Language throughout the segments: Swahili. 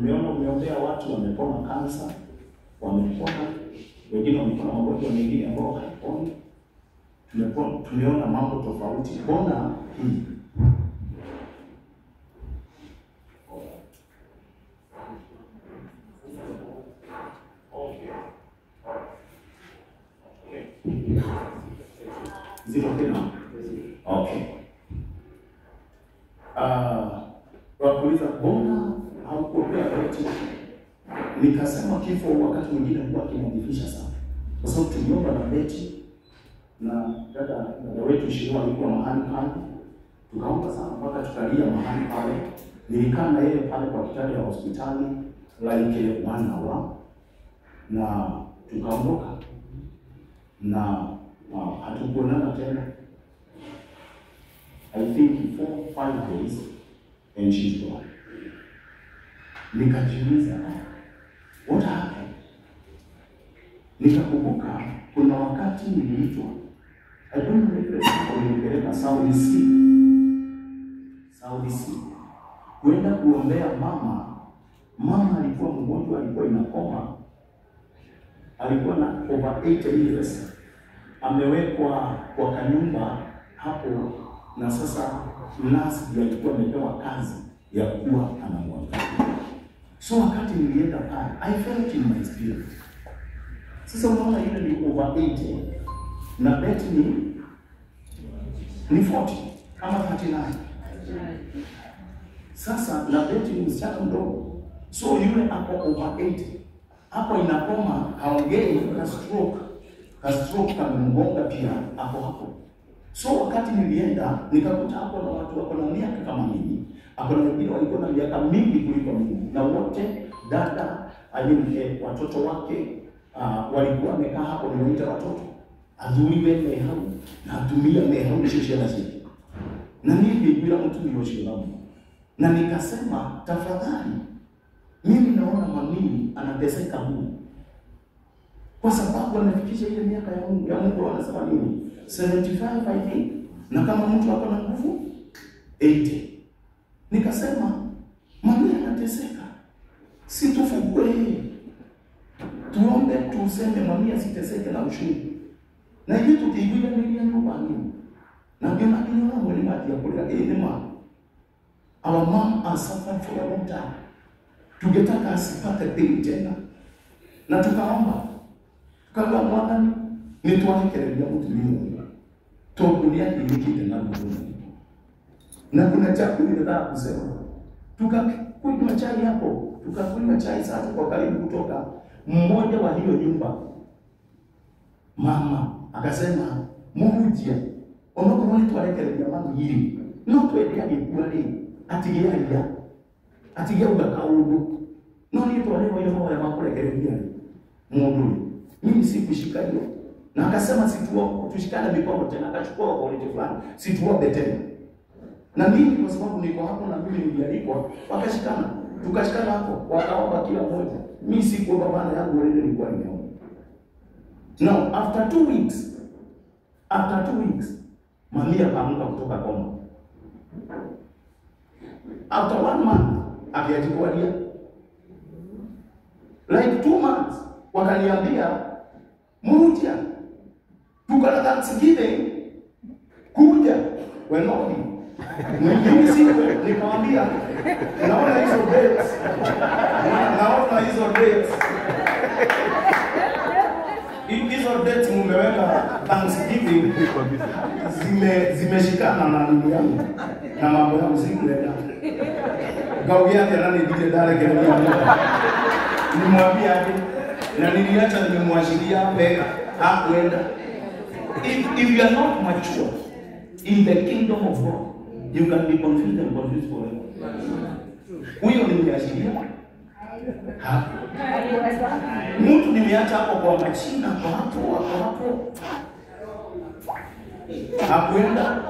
tumeona umeombea watu wamepona kansa, wamepona, wengine wamepona magonjwa mengine ambao hayaponi. Tumeona mambo tofauti. Bona hii ziko tena. Okay. Wakuuliza bona haukupea reti. Nikasema kifo wakati mwingine huwa kinadhifisha sana. Kwa sababu tuliomba na beti na dada wetu Shirima alikuwa mahali pale. Tukaomba sana mpaka tukalia mahali pale. Nilikaa na yeye pale kwa kitanda ya hospitali like 1 hour na tukaondoka. Na hatukuonana tena. I think 4-5 days and she's gone. Nikajiuliza, what happened? Nikakumbuka kuna wakati niliitwa. I don't remember nilipeleka Saudi Sea. Kwenda kuombea mama. Mama alikuwa mgonjwa, alikuwa inakoma. Alikuwa na over 80 years. Amewekwa kwa kanyumba hapo na sasa nurse alikuwa amepewa kazi ya kuwa anamwangalia. So wakati nilienda pale, I felt in my spirit. Sasa unaona ile ni over 80 na beti ni 40 kama 39. Sasa na beti ni msichana mdogo. So yule hapo over 80. Hapo inakoma, haongei, ka stroke kamemgonga pia hapo. So wakati nilienda nikakuta hapo na watu wako na miaka kama mimi. Hapo na wengine walikuwa na miaka mingi kuliko mimi. Na wote dada alimke watoto wake walikuwa wamekaa hapo niwaita watoto. Azuiwe mehau na atumia mehau shishana shiki. Na mimi bila mtu niyoshiramu. Na nikasema tafadhali mimi naona mami anateseka huko. Kwa sababu anafikisha ile miaka ya Mungu anasema nini? 75 I think. Na kama mtu ako na nguvu 80. Nikasema mami anateseka. Si tufugue. Tuombe tuseme mami asiteseke na ushuru. Na hiyo tukiigulia milia nyumbani. Na ndio nakiona mwalimu ya kula enema. Our mom has suffered for a long time. Tungetaka asipate pain tena. Na tukaomba. Kama mwana ni tuakerelia mtu mmoja. Tokulia kilikite na mmoja. Na kuna chakula nataka kusema. Tukakunywa chai hapo. Tukakunywa chai sasa kwa karibu kutoka mmoja wa hiyo nyumba. Mama akasema, "Muhujia, onokomoni tuakerelia mama hili. No tuendea kikuali atigia ubakaulu. No ni tualewa ile moyo wako kurekerelia. Mungu. Mimi sikushika hiyo. Na akasema tushikane mikono tena, akachukua kwa ile fulani. Situombe tena. Na mimi kwa sababu niko hapo na mimi nilialikwa, wakashikana. Tukashikana hapo, wakaomba kila mmoja. Mimi sikuomba bana yangu ile nilikuwa nimeomba. Now after 2 weeks, mami akaamka kutoka koma. After 1 month, akajikuadia. Like 2 months, wakaniambia, "Murutia, tukana Thanksgiving, kuja." Wenoni. Mwingine siku nikamwambia, naona hizo dates. Hizo dates mmeweka Thanksgiving zimeshikana na ndugu yangu na mambo yangu sikuenda. Gaugia tena ndio dale kile nimwambia aje na niliacha nimemwashiria mbele hakwenda. If you are not mature in the kingdom of God, you can be confused forever. Huyo nimeashiria mtu nimeacha hapo kwa machina kwa hapo hakwenda.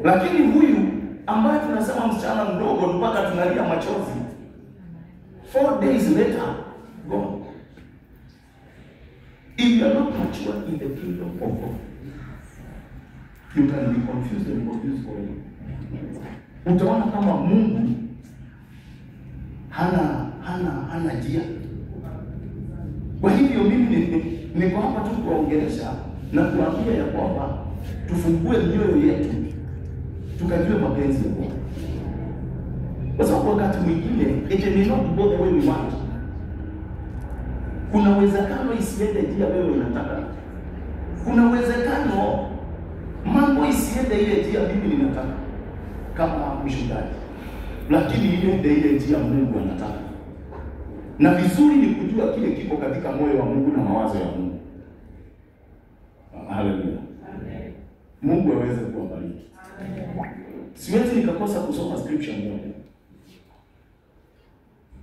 Lakini huyu ambaye tunasema msichana mdogo mpaka tunalia machozi, 4 days later gone. If you are not mature in the kingdom of God, you can be confused forever. Utaona kama Mungu hana njia. Kwa hivyo mimi niko hapa tu kuwaongelesha na kuambia ya kwamba tufungue mioyo yetu tukajue mapenzi ya Mungu. Kwa sababu wakati mwingine it may not go the way we want. Kuna uwezekano isiende njia wewe unataka. Kuna uwezekano mambo isiende ile njia mimi ninataka kama mchungaji. Lakini ile njia Mungu anataka. Na vizuri ni kujua kile kiko katika moyo wa Mungu na mawazo ya Mungu. Haleluya. Amen. Mungu aweze kuwabariki. Amen. Siwezi nikakosa kusoma scripture moja.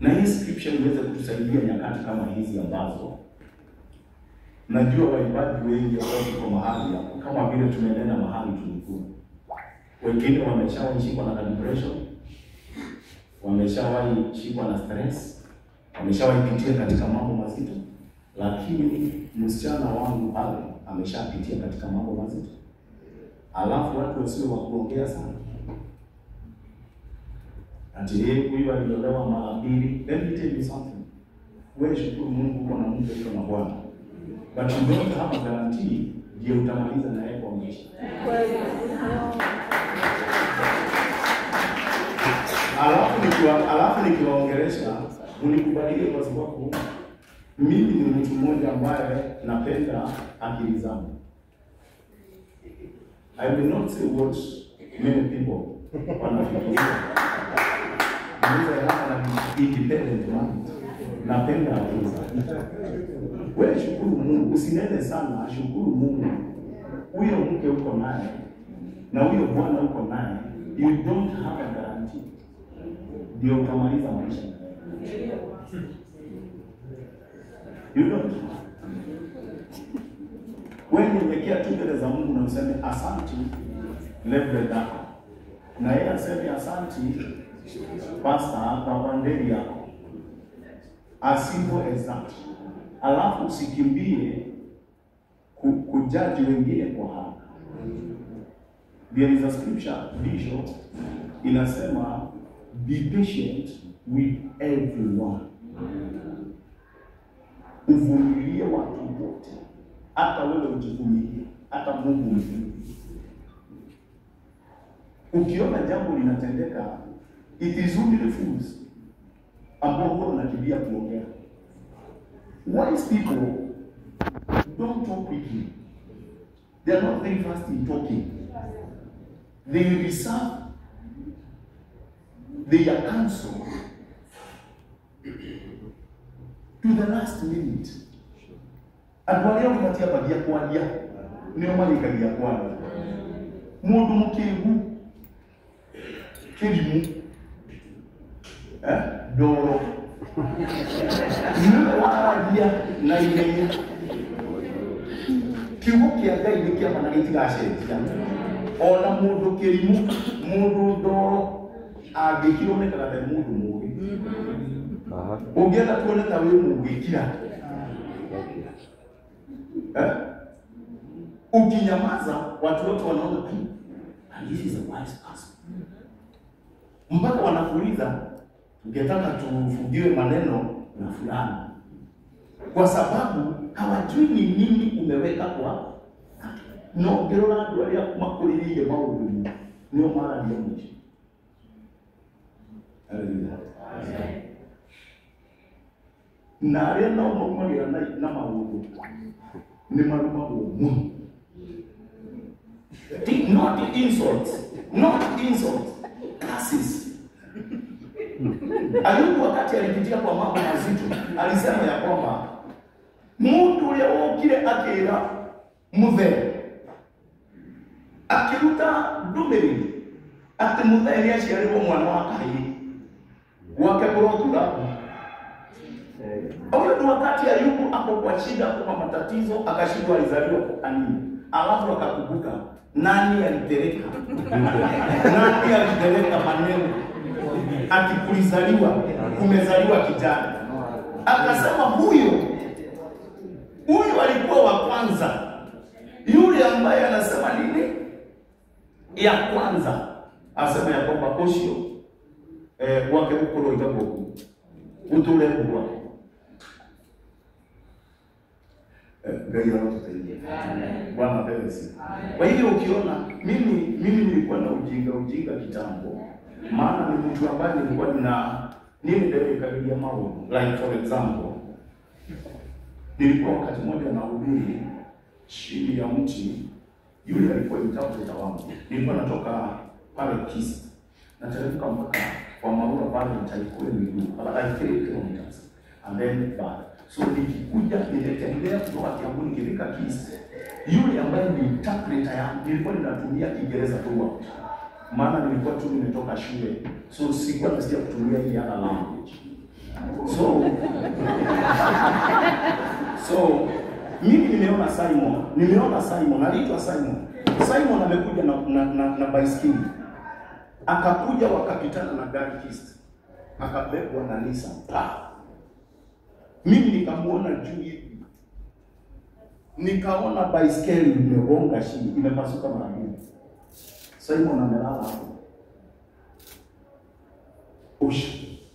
Na hii scripture iweze kutusaidia nyakati kama hizi ambazo najua waimbaji wengi wako mahali hapo kama vile tumenena mahali tulikuwa. Wengine wameshawahi shikwa na depression, wameshawahi shikwa na stress, wameshawahi pitia katika mambo mazito, lakini msichana wangu pale ameshapitia katika mambo mazito. Alafu watu wasio wa kuongea sana. Ati huyu aliolewa mara mbili. Let me tell you something. Wewe shukuru Mungu kwa Mungu wetu na Bwana. But you don't have a guarantee ndio utamaliza na yeye kwa maisha. Alafu nikiwaongelesha unikubalie kwa sababu mimi ni mtu mmoja ambaye napenda akili zangu. I will not say what many people wanafikiria. Independent man. Napenda akili zangu. Wewe shukuru Mungu, usinene sana, shukuru Mungu. Huyo mke uko naye na huyo bwana uko naye, you don't have a guarantee ndio utamaliza maisha. You don't. Wewe nyenyekea tu mbele za Mungu na useme asante level yako. Na yeye aseme asante pastor kwa bandeli yako. Asimbo exact. Alafu usikimbie kujaji wengine kwa haraka. There is a scripture vision inasema be patient with everyone. Uvumilie watu wote. Hata wewe ujivumilie, hata Mungu mvumilie. Ukiona jambo linatendeka, it is only the fools ambao wanakimbia kuongea. Wise people don't talk quickly. They are not very fast in talking. They reserve their counsel to the last minute. Adwaleo ulipatia bagia kuadia. Nio mali kagia kuadia. Mundu mkivu. Kilimu. Doro. Ndio na ile kivuki ya gai nikia managitiga shetia. Ona mundu kilimu, mundu doro agikirone kana ta mundu mugi. Ungenda tuone ta wewe mugikira. Ukinyamaza watu wote wanaona this is a wise person. Mpaka wanakuuliza ungetaka tufungiwe maneno na fulani. Kwa sababu hawajui ni nini umeweka kwa no gerona ndio ya makuliliye maudhu. Ndio mara ndio mwisho. Na rena umoja na maudhu. Ni maruma umu. Not insults. Not insults. Curses. Ayubu wakati alipitia kwa mambo mazito, alisema ya kwamba mtu leo kile akira muthe akiruta ndumiri ati muthe ni aciarirwo mwana wa Kai wake kurotura. Huyo wakati Ayubu ako kwa shida, kwa matatizo, akashindwa alizaliwa kwa nini. Alafu akakumbuka nani alitereka. Nani alitereka maneno akikulizaliwa kumezaliwa kijana. Akasema huyo alikuwa wa kwanza. Yule ambaye anasema nini? Ya kwanza. Asema ya kwamba koshio wake ukolo itaboku. utule kwa gari la watu taingia. Bwana apewe sifa. Kwa hivyo ukiona mimi nilikuwa na ujinga kitambo, maana ni mtu ambaye nilikuwa ndio karibia mambo. Like for example, nilikuwa wakati mmoja nahubiri chini ya mti, yule alikuwa mtafuta wangu. Nilikuwa natoka pale Kisi na teremka mpaka kwa Marura pale nitaikuwa miguu about 3 kilometers and then back. So nikikuja nimetembea kutoka Kiambu nikifika Kisi, yule ambaye ni interpreter yangu nilikuwa ninatumia Kiingereza tu, maana nilikuwa tu nimetoka shule, so sikuwa nasikia kutumia hii other language. So mimi nimeona Simon aliitwa Simon amekuja na baiskeli, akakuja wakapitana na gari Kisi, akabebwa na Nissan. Mimi nikamuona juu hivi, nikaona baiskeli imegonga chini, imepasuka mara mbili. Simon amelala hapo.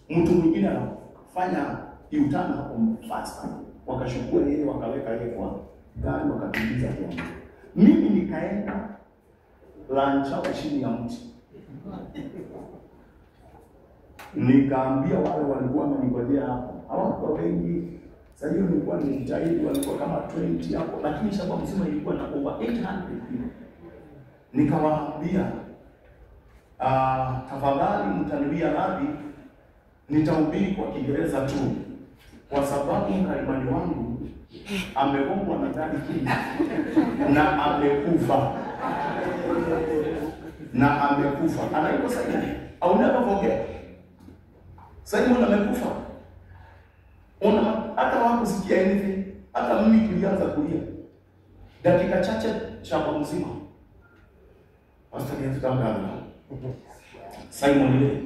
Mtu mwingine anafanya U-turn hapo faster, wakachukua yeye wakaweka yeye kwa gari wakakimbiza kwa. Mimi nikaenda lancha chini ya mti. Nikaambia wale walikuwa wamenigojea hapo, hawakuwa wengi. Sasa hiyo nilikuwa nimejitahidi, walikuwa kama 20 hapo, lakini shamba mzima ilikuwa na over 800 people. Nikawaambia tafadhali mtaniwia radhi, nitahubiri kwa Kiingereza tu, kwa sababu mkalimani wangu amegongwa na gari hili na amekufa. Anaitwa Simon. I'll never forget. Simon amekufa. Hata hawakusikia anything. Hata mimi tulianza kulia. Dakika chache shamba mzima. Pastor Yetutangaza. Simon yule.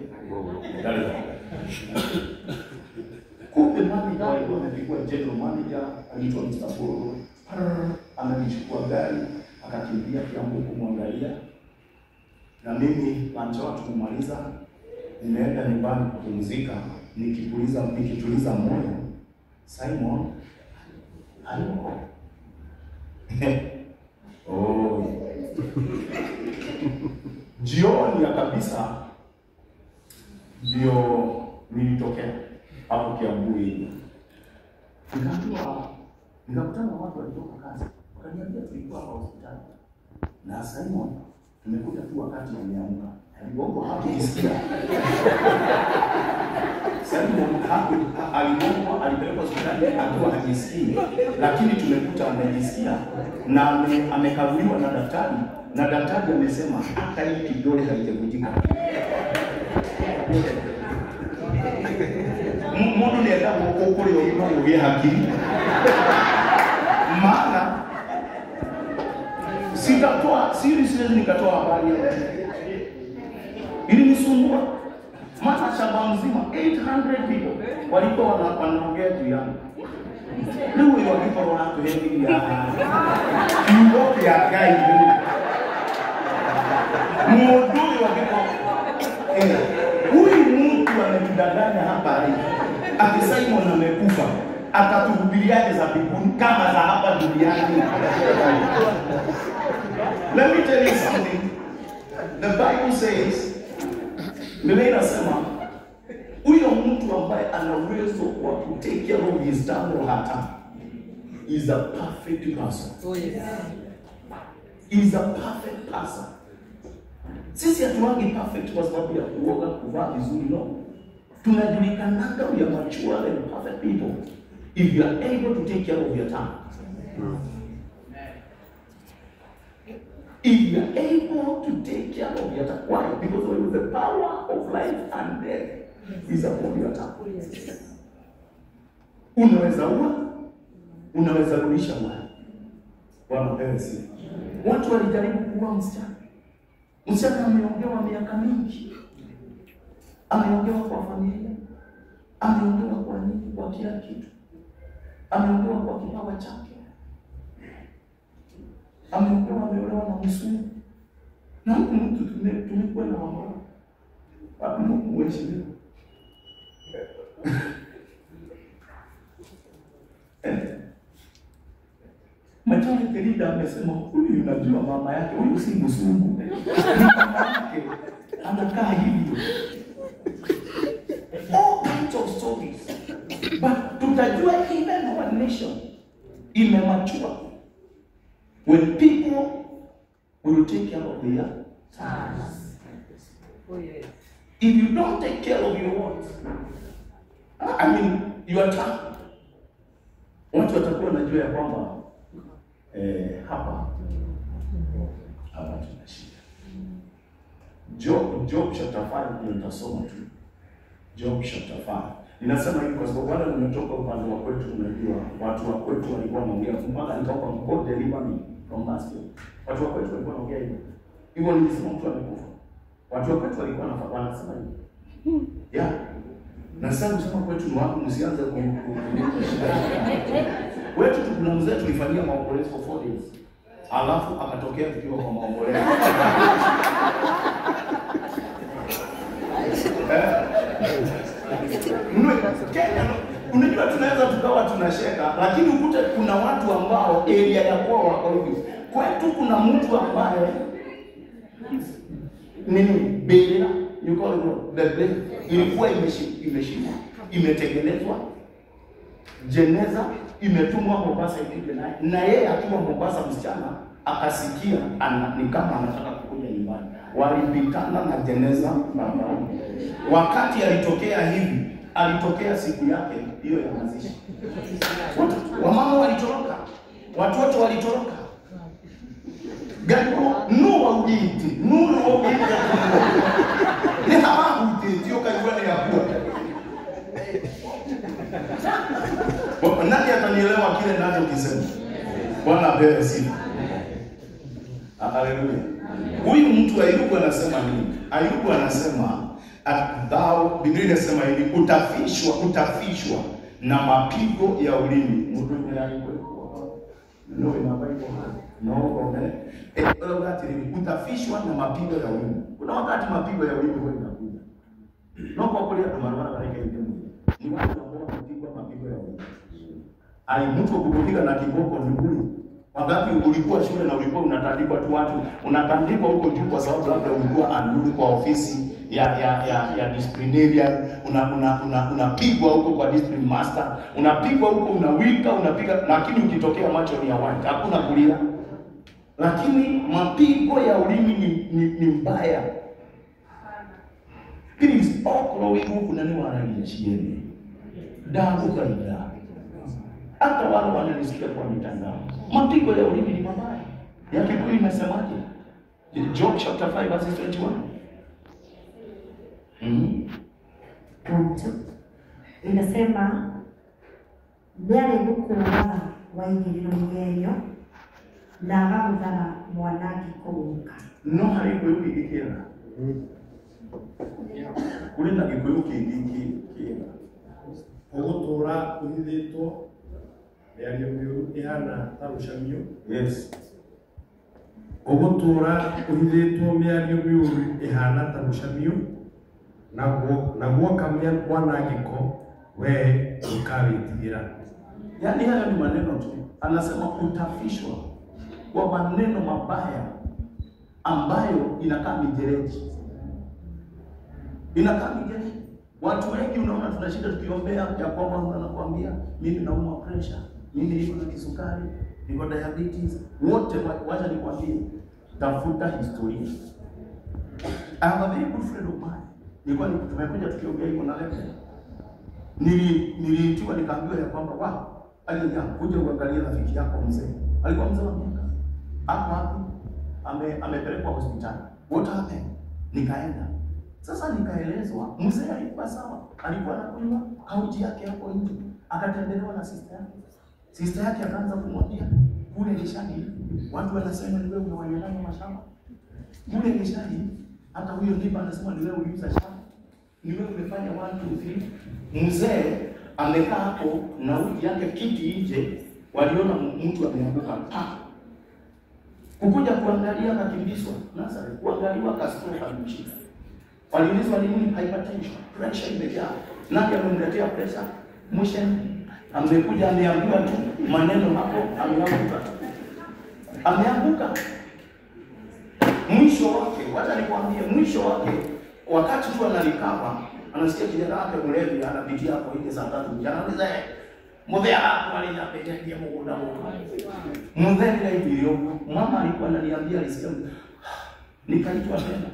Kumbe manager alikuwa amepigwa general manager, aliitwa Mr. Boro. Ananichukua gari, akakimbia Kiambu kumwangalia. Na mimi lancha tumemaliza, nimeenda nyumbani kupumzika, nikituliza moyo. Simon hayuko. Jioni ya kabisa ndio nilitokea hapo Kiambu hii. Nikakutana na watu walitoka kazi. Wakaniambia tulikuwa hapa hospitali. Na Simon tumekuja tu wakati ameamka. Aligongo hakusikia. Simon aligongo alipelekwa hospitali akiwa hajisikii. Lakini tumekuta amejisikia na amekaguliwa na daktari. Na daktari amesema hata hii kidole haijavunjika. Mundu ni enda mukukuri oyima uge hakiri. Maana seriously nikatoa habari ili nisumbua. Maana shamba mzima 800 people walikuwa wanaongea juu yangu. Leo walikuwa wanatuhemia kiugo ya gai. Mudui walikuwa huyu mtu anatudanganya hapa hivi. Ati Simon amekufa, atatuhubiriaje za mbinguni kama za hapa duniani? Let me tell you something. The Bible says, Biblia inasema huyo mtu ambaye ana uwezo wa ku take care of his time or her time is a perfect person. Oh yes. Is a perfect person. Sisi hatuangi perfect kwa sababu ya kuoga, kuvaa vizuri, no. Tunajulikanaga we are mature and perfect people if you are able to take care of your time. If you are able to take care of your time. Why? Because the power of life and death is upon your time. Unaweza ua, unaweza rudisha mali. Bwana apewe sifa. Watu walijaribu kuua msichana. Msichana ameongewa miaka mingi. Ameongewa kwa familia. Ameongewa kwa nini? Kwa kila kitu. Ameongewa kwa kipawa chake. Ameongewa ameolewa na mzungu. Na mtu tumekuwa na mama. Mungu mheshimiwa. security leader amesema huyu unajua mama yake, huyu si mzungu. Mama yake anakaa hivyo. All kinds of stories. But tutajua even our nation imemature when people will take care of their sons. Oh yes. If you don't take care of your what? I mean, your time. Watu watakuwa wanajua ya kwamba hapa tuna shida. Job chapter 5 ndio tutasoma tu. Job chapter 5. Ninasema hivi kwa sababu wale nimetoka upande wa kwetu, unajua watu wa kwetu walikuwa wanaongea mpaka nikaomba God deliver me from that spirit. Watu wa kwetu walikuwa wanaongea hivyo. Hivyo nilisema mtu amekufa. Watu wa kwetu walikuwa wanasema hivyo. Yeah. Na sasa kusema kwetu ni wapi, msianze kwetu kuna mzee tulifanyia maombolezo for 4 days. Alafu akatokea tukiwa kwa maombolezo. Unajua tunaweza tukawa tunasheka, lakini ukute kuna watu ambao area ya kwao wako hivi. Kwetu kuna mtu ambaye nini bela you call it the bela ilikuwa imeshikwa, imetengenezwa, jeneza imetumwa Mombasa ikuje naye, na yeye akiwa Mombasa msichana akasikia ni kama anataka kukuja nyumbani. Walipitana na jeneza barabarani. Wakati alitokea hivi, alitokea siku yake hiyo ya mazishi. Wamama walitoroka, watoto walitoroka. Gano no ugiti, no ugiti. Ni hawa ugiti yoka iwane ya kwa. Nani atanielewa kile ninachokisema? Bwana apewe sifa. Haleluya. Huyu mtu Ayubu anasema nini? Ayubu anasema Biblia inasema hivi, utafishwa na mapigo ya ulimi. Mtu ndiye alikuwa. No ina Bible. No problem. Utafishwa na mapigo ya ulimi. Kuna wakati mapigo ya ulimi huwa inakuja. No kwa kulia kwa maana katika ile ni watu ambao wanapigwa mapigo ya ulimi. Ai mtu kukupiga na kiboko ni bure. Wakati ulikuwa shule na ulikuwa unatandikwa tu watu, unatandikwa huko juu kwa sababu labda ulikuwa anduli kwa ofisi ya disciplinarian, unapigwa huko kwa discipline master, unapigwa huko, unawika, unapiga, lakini ukitokea macho ni ya white, hakuna kulia. Lakini mapigo ya ulimi ni mbaya. Please, okro wewe kuna nini wananishieni? Damu kaida. Hata wale wananisikia kwa mitandao. Mapigo ya ulimi ni mabaya. Ya Biblia imesemaje? Job chapter 5 verse 21. Inasema ndiye gukura waingiriro ngeyo na agathara mwanaki kuruka. No hari kuyuki gikira. Kuri na gikuyuki gikira. Ugutura uhithitwo yario miuru ihana tarushamio. Yes. Ugutura uhithitwo miario miuru ihana tarushamio naguo kamia mwanangiko we ukawitigira. Yaani haya ni maneno tu. Anasema utafishwa kwa maneno mabaya ambayo inakaa mijereji. Inakaa mijereji. Watu wengi unaona tunashinda tukiombea ya kwamba anakuambia mimi naumwa pressure, mimi niko na kisukari, niko diabetes. Wote wacha nikwambie, tafuta historia. I have a very good friend of mine. Nilikuwa tumekuja tukiongea hivyo na leo. Niliitiwa nikaambiwa ya kwamba alija kuja uangalie rafiki yako mzee. Alikuwa mzee wa miaka. Hapo amepelekwa hospitali. What happened? Nikaenda. Sasa nikaelezwa mzee alikuwa sawa. Alikuwa anakunywa kauji yake hapo nje. Akatembelewa na sister yake. Sister yake akaanza kumwambia kule nishani watu wanasema ni wewe unawanyang'anya mashamba. Kule nishani hata huyo ndiye anasema ni wewe uliuza shamba. Ni wewe umefanya 1 2 3. Mzee amekaa hapo na uji yake kiti nje, waliona mtu ameanguka. Kukuja kuangalia kakimbizwa. Nasa kuangaliwa kastroka mchika. Waliulizwa ni nini? Hypertension, pressure imejaa. Nani amemletea pressure? Mwisho amekuja ameambiwa tu maneno hapo ameanguka. ameanguka. Mwisho wake, wacha nikwambie, mwisho wake wakati tu analikapa, anasikia kijana wake mlevi anapitia hapo ile saa 3 mchana, anauliza mzee hapo aliniambia mgunda huko. Mzee ile video mama alikuwa ananiambia alisikia, nikaitwa tena.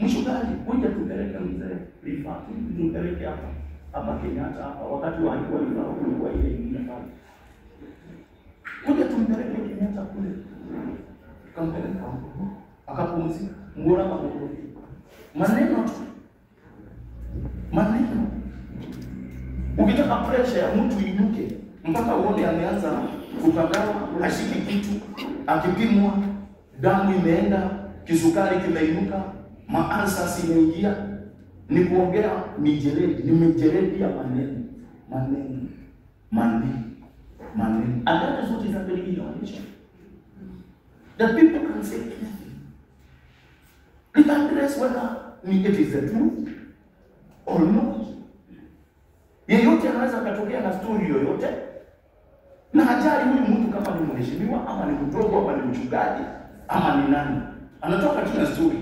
Mchungaji, kuja tupeleke mzee Rifa, tupeleke hapa Kenyatta hapa, wakati wa alikuwa kulikuwa ile ingine pale. Kuja tumpeleke Kenyatta kule. Kampeleka akapumzika. Mbona mambo maneno ukitaka pressure ya mtu inuke mpaka uone ameanza kutagawa, hashiki kitu, akipimwa damu imeenda, kisukari kimeinuka, maansa imeingia, ni kuongea nimejeledi ya maneno. And that is what is happening in our nation. That people can say anything, regardless whether it is the truth or not. Yeyote anaweza katokea na story yoyote, na hajali huyu mtu kama ni mheshimiwa ama ni mdogo ama ni mchungaji ama ni nani, anatoka tu na story.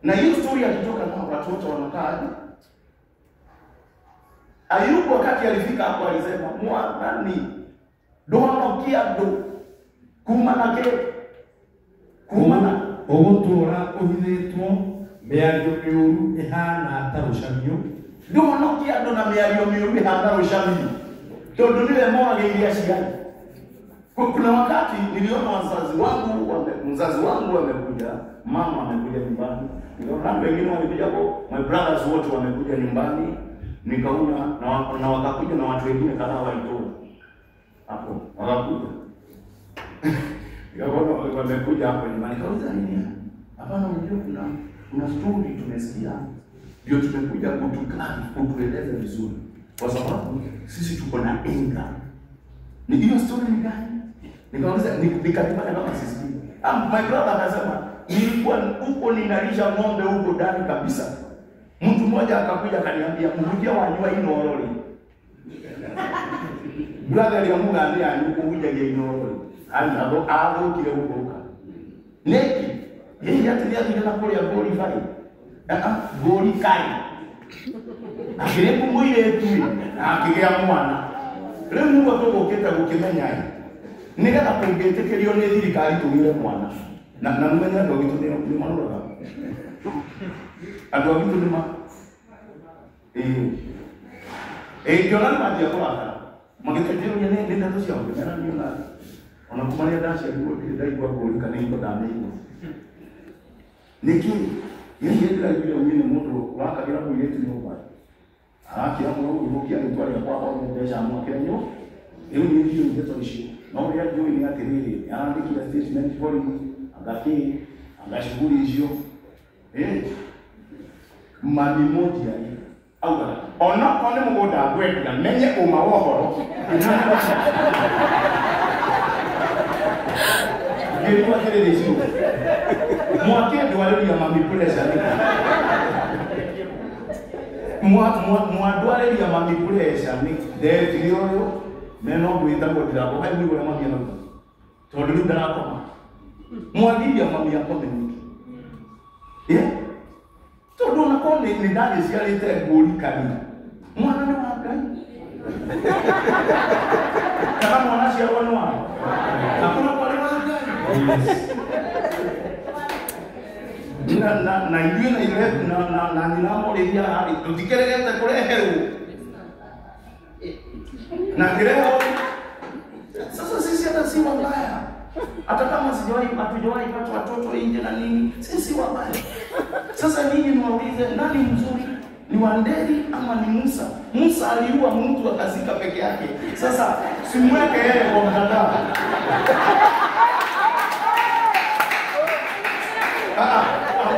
Na hiyo story akitoka na watu wote wanakaa. Ayubu wakati alifika hapo alisema mwanani doa kiado kumana ogutura uhithitwo miario miuru ihana tarucamio doa kiado na miario miuru ihana tarucamio tondu niwe moageria ciana. Kuna wakati niliona mzazi wangu wamekuja, mama amekuja nyumbani, niliona wengine wamekuja hapo, my brothers wote wamekuja nyumbani, nikaona na wakakuja na watu wengine kadhaa walitoa hapo wakakuja. Nikaona wamekuja hapo nyumbani, kauliza nini? Hapana, unajua kuna story tumesikia, ndio tumekuja kutueleza vizuri, kwa sababu sisi tuko na anger. Ni hiyo story ni gani? Nikauliza nikatipata kama sisi. My brother akasema nilikuwa huko ninalisha ng'ombe huko ndani kabisa. Mtu mmoja akakuja akaniambia mrujia wanywa ino orori. Brother aliamua anambia nikuja ino. Alo kile huko. Neki yeye atilia kile na kule ya goli fai. Goli kai. Akirepo mwile tu akigea mwana. Leo Mungu atogoketa gukimenya ai. Nigetha kungetekerio ni thirikari tugire mwana. Na mumenya ndo gitu ni manura. Ando gitu ni ma. Jona maji kwa magitekerio ni ndio sio ngena ni na. Unakumalia dashi kwa kile kwa kulika ni ndo dame hiyo. Niki yeye ndio yule mtu waka bila kuiletu ni mbaya. Kila mtu ukiwa ni twali kwa kwa mbesha mwake nyo. Hiyo ni ndio ndio issue. Na yeye ndio ni atiriri. Anaandika statement for agaki angashughuli hiyo. Mami moja hii. Au ona kwa nini mgoda gwetu na menye umawohoro. Ndio kwa kile hizo. Mwake ndio wale ya mami pressure. Mwadwale ya mami pressure ni David yoyo neno kuita kwa dilabo hai mwiko na mami yangu. Todulu darako. Mwadi ya mami yako ni. Todo na kwa ni ndani sialete goli kani. Mwana ni wapi? Kama mwana si wana wao. Hakuna kwa wapi? Na yule na ile na ninamo ile hadi tukikelekeza kule heru. Na kireo sasa sisi hata si wabaya. Hata kama hatujawahi pata watoto nje na nini, sisi wabaya. Sasa ninyi mwaulize nani mzuri? Ni Wanderi ama ni Musa? Musa aliua mtu akazika peke yake. Sasa simweke yeye kwa mtandao.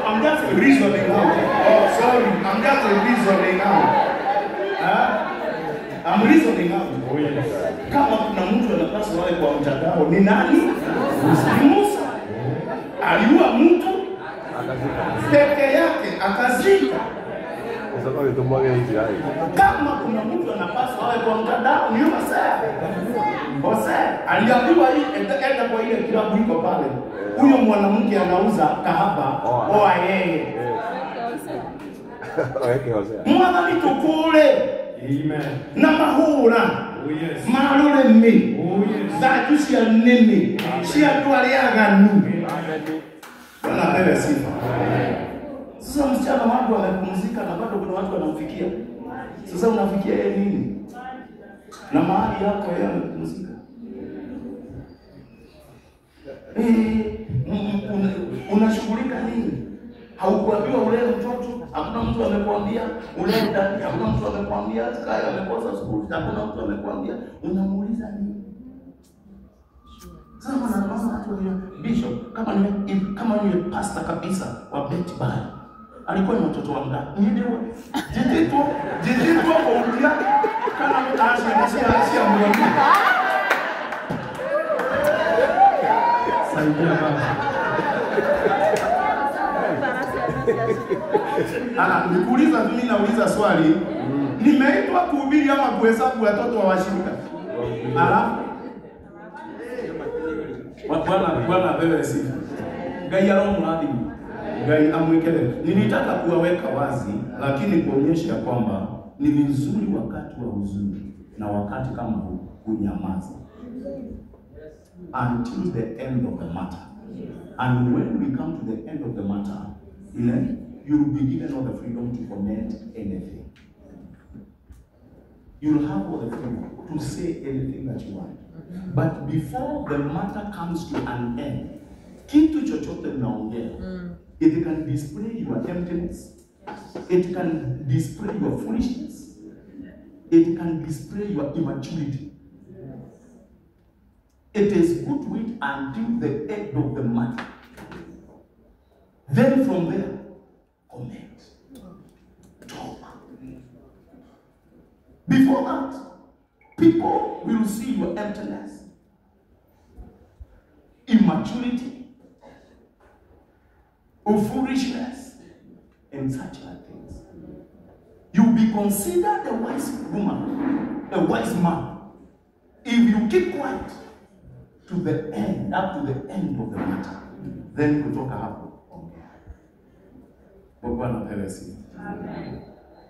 I'm just reasoning now. Oh, sorry. I'm just reasoning now. I'm reasoning now. Oh, yes. Kama kuna mtu anapaswa wale kwa mtandao, ni nani? Ni Musa. Aliua mtu peke yake akazika. Kama kuna mtu anapaswa awe kwa mtandao ni Hosea. Hosea aliambiwa hii enda kwa ile kilabu iko pale. Huyo mwanamke anauza kahaba oa yeye. Mwana tukule. Amen. Na mahura. Oh yes. Marore mi. Oh yes. Zatu cia nini. Cia twaliaganu. Bwana apewe sifa. Sasa msichana watu wamepumzika na bado kuna watu wanamfikia. Sasa unafikia yeye nini? Na mahali yako yeye amepumzika. Unashughulika nini? Haukuambiwa ule mtoto, hakuna mtu amekwambia ule ndani, hakuna mtu amekwambia kaya amekosa skuli, hakuna mtu amekwambia, unamuuliza nini? Sasa mama watu wa bishop kama ni pastor kabisa wa Bet Bar. Alikuwa na watoto wangapi? Ndio. Jitito kwa ulia kana mtashi asia mwingine. Saidia baba. Nikuuliza mimi nauliza swali. Nimeitwa kuhubiri ama kuhesabu watoto wa washirika? Bwana apewe sifa. Ngai aromurathimu. Ngai amwekele. Nilitaka kuwaweka wazi lakini kuonyesha kwamba ni vizuri wakati wa huzuni na wakati kama huu kunyamaza. Until the end of the matter. And when we come to the end of the matter, you will be given all the freedom to comment anything. You will have all the freedom to say anything that you want. But before the matter comes to an end, kitu chochote mnaongea, it can display your emptiness, it can display your foolishness, it can display your immaturity. It is good to wait until the end of the matter. Then from there, comment, talk. Before that, people will see your emptiness, immaturity, or foolishness, and such like things. You'll be considered a wise woman, a wise man, if you keep quiet to the end, up to the end of the matter. Then kutoka hapo. Bwana apewe sifa.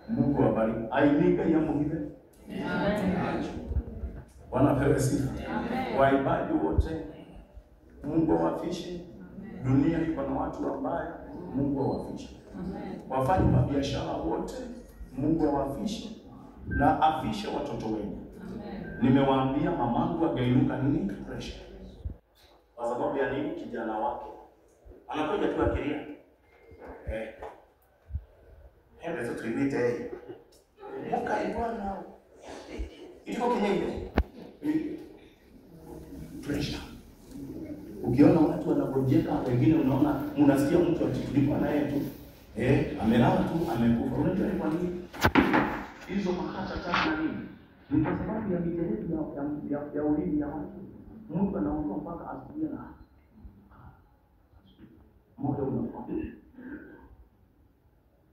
Mungu awabariki. Ainika ya muhimu. Bwana apewe sifa. Waibadi wote Mungu awafishe. Dunia iko na watu wabaya, Mungu awafishe. Wafanya biashara wote Mungu awafishe na afishe watoto wenu. Nimewaambia mamangu againuka nini? Pressure. Kwa sababu ya nini? Kijana wake anakuja tu akilia. Hebu tuimite. Mwaka ibwana. Iko kinyenge. Pressure. Ukiona watu wanagojeka, wengine unaona mnasikia mtu akijilipa naye tu. Amelala tu, amekufa. Unajua ni kwa nini? Hizo makata tatu nini? Ni kwa sababu ya mijeledi ya ulimi ya watu. Mungu anaondoa mpaka asubuhi na moyo unakufa.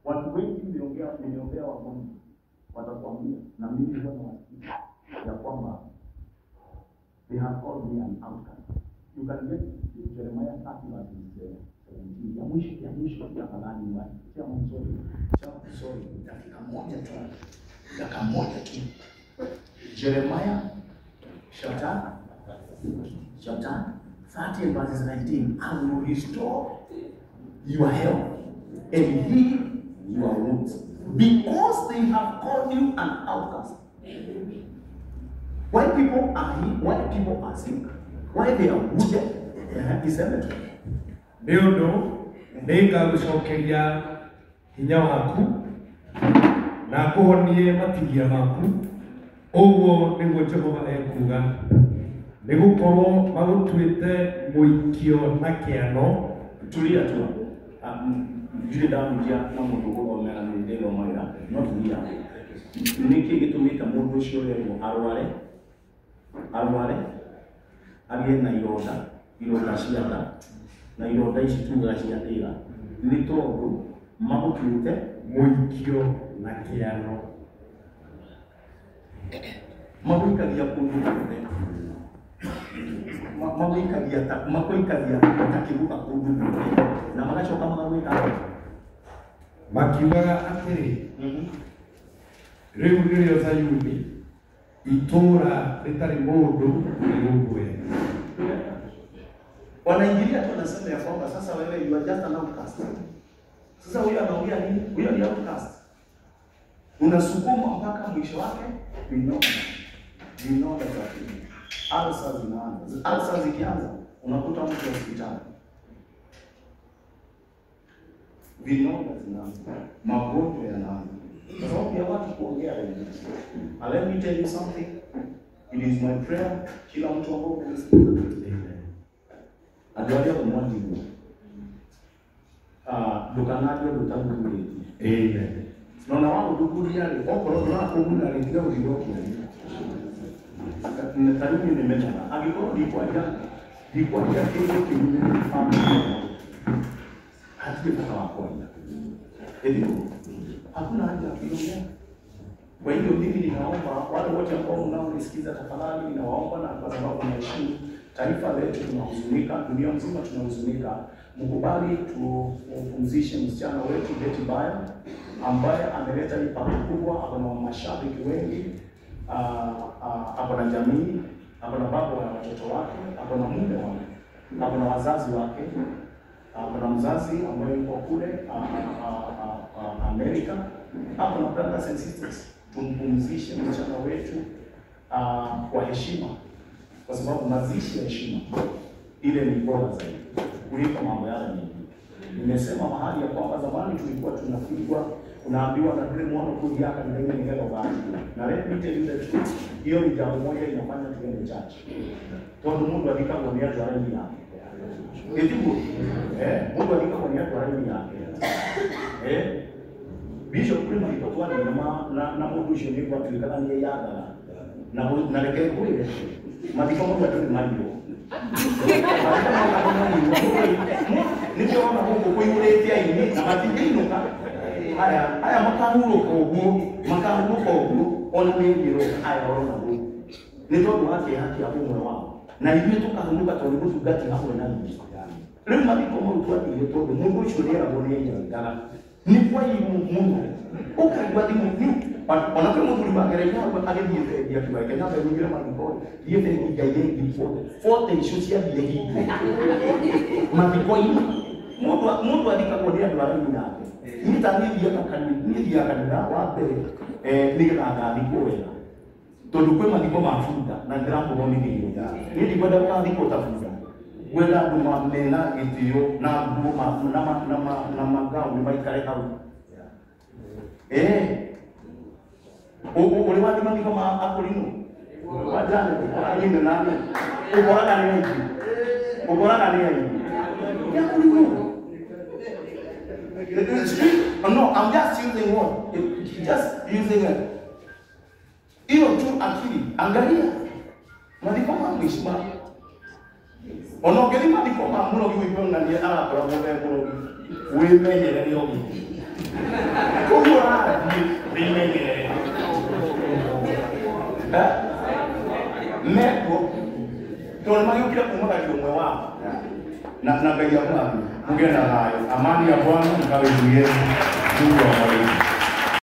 Watu wengi nimeombea wagonjwa watakwambia na mimi huwa nawasikia ya kwamba they have called me an outcast. You can get Jeremiah 30:17. Ya mwisho ya halali wa ya mzuri. Dakika moja tu. Jeremiah chapter 30:19. I will restore your health and heal your wounds, because they have called you an outcast. Why people are sick, why they are wounded, is cemetery. Ndio ndenga gucokeria hinya waku na kuhonie matigia maku. Oguo niguo Jehova ekuga nigukorwo magutwite muikio na kiano. Tulia tu. Vile ndamujia na mundu gũthomera nĩ ndĩromagira no tulia. Nĩkĩ gĩtũmĩte mũndũ ũcio rĩrwo arware agĩe na ironda cia nda na ironda ici tugaga cia ndĩra nĩ tondũ magũtuĩte muikio na kiano maguikagia kundu kuothe maguikagia takiruka kundu kuothe na magacoka magagwika makiugaga atĩrĩ rĩu nĩrĩo Zayuni itũũra rĩtarĩ mũndũ rĩgũngũe. Wanaingilia tu wanasema ya kwamba sasa wewe you are just an outcast. Sasa huyo anaongea nini? Huyo ni outcast. Unasukuma mpaka mwisho wake, you know that ulcers zinaanza. Ulcers zikianza unakuta mtu hospitali. Vinonda zinaanza. Magonjwa yanaanza. Kwa sababu ya watu kuongea wengi. And let me tell you something. It is my prayer kila mtu ambao unasikia adwaria kumwandi huo. Dukanadio dutangu amen. Nona wao dukuria ni okoro na kuguna ndio ulioko. Karibu nimemena. Agiko dikwaja kile kinyume family. Hatujapata wakwenda. Ndio. Hakuna haja ya kuongea. Kwa hiyo mimi ninaomba wale wote ambao mnaonisikiza tafadhali ninawaomba na kwa sababu naheshimu taifa letu tunahuzunika, dunia nzima tunahuzunika. Mkubali tupumzishe msichana wetu Betty Bayo ambaye ameleta impact kubwa, ako na mashabiki wengi, ako na jamii, ako na baba wa watoto wake, ako na mume wake, ako na wazazi wake, ako na mzazi ambaye yuko kule Amerika, ako na brothers and sisters. Tumpumzishe msichana wetu kwa heshima, kwa sababu mazishi ya heshima ile ni bora zaidi kuliko mambo yale mengi. Nimesema mahali ya kwamba zamani tulikuwa tunapigwa, unaambiwa na vile mwana kuja hapa ndio ile ngelo bali. Na let me tell you the truth, hiyo ni jambo moja inafanya tuende church. Kwa Mungu alika kwa nia ya rangi yake. Etibu Mungu alika kwa nia ya rangi yake. Bishop Prima alikuwa na Mungu shoni kwa tulikana ni yada. Na lekea kule. Matiko Mungu atoe maji. Nikiona Mungu kuiuletea hivi na matijino haya makahulo kwa ugu ona mbiro haya ona Mungu nitoto wake haki ya Mungu wao na hivi tukahunuka tulibutu gati hapo ndani leo matiko Mungu tu ati nitoto Mungu shuhudia boneni ngala ni kwa hiyo Mungu ukagwa dimu wanapo Mungu libagereka agediye ya kiwake na bado ngira matiko yeye ni gaye before forte issue ya bihi matiko hii Mungu alikakodia dwarani yake. Nitanidia kanisa wape nikana nikoela. Tolukwe matiko mafuta na ndrambo bomi ndio. Nili kwenda kwa ndiko tafuta. Gwenda nduma mena itiyo na nduma na magao ni maikare hau. Uliwadi matiko ma akolino. Wajane ayinde nani. Ubora ni hivi. Ya kulimu. No, I'm just using what? Just using it. Hiyo tu akili. Angalia. Maandiko mangishima. Onogeli maandiko mamuno kiwe ngani ala kwa mungu. Wewe mwenyewe leo hivi. Kwa mwenyewe. Neko. Tunaona kila kumaka ndio wao. Na ngai ya Bwana mugenda nayo amani ya Bwana ikawe juu yenu. Mungu awabariki.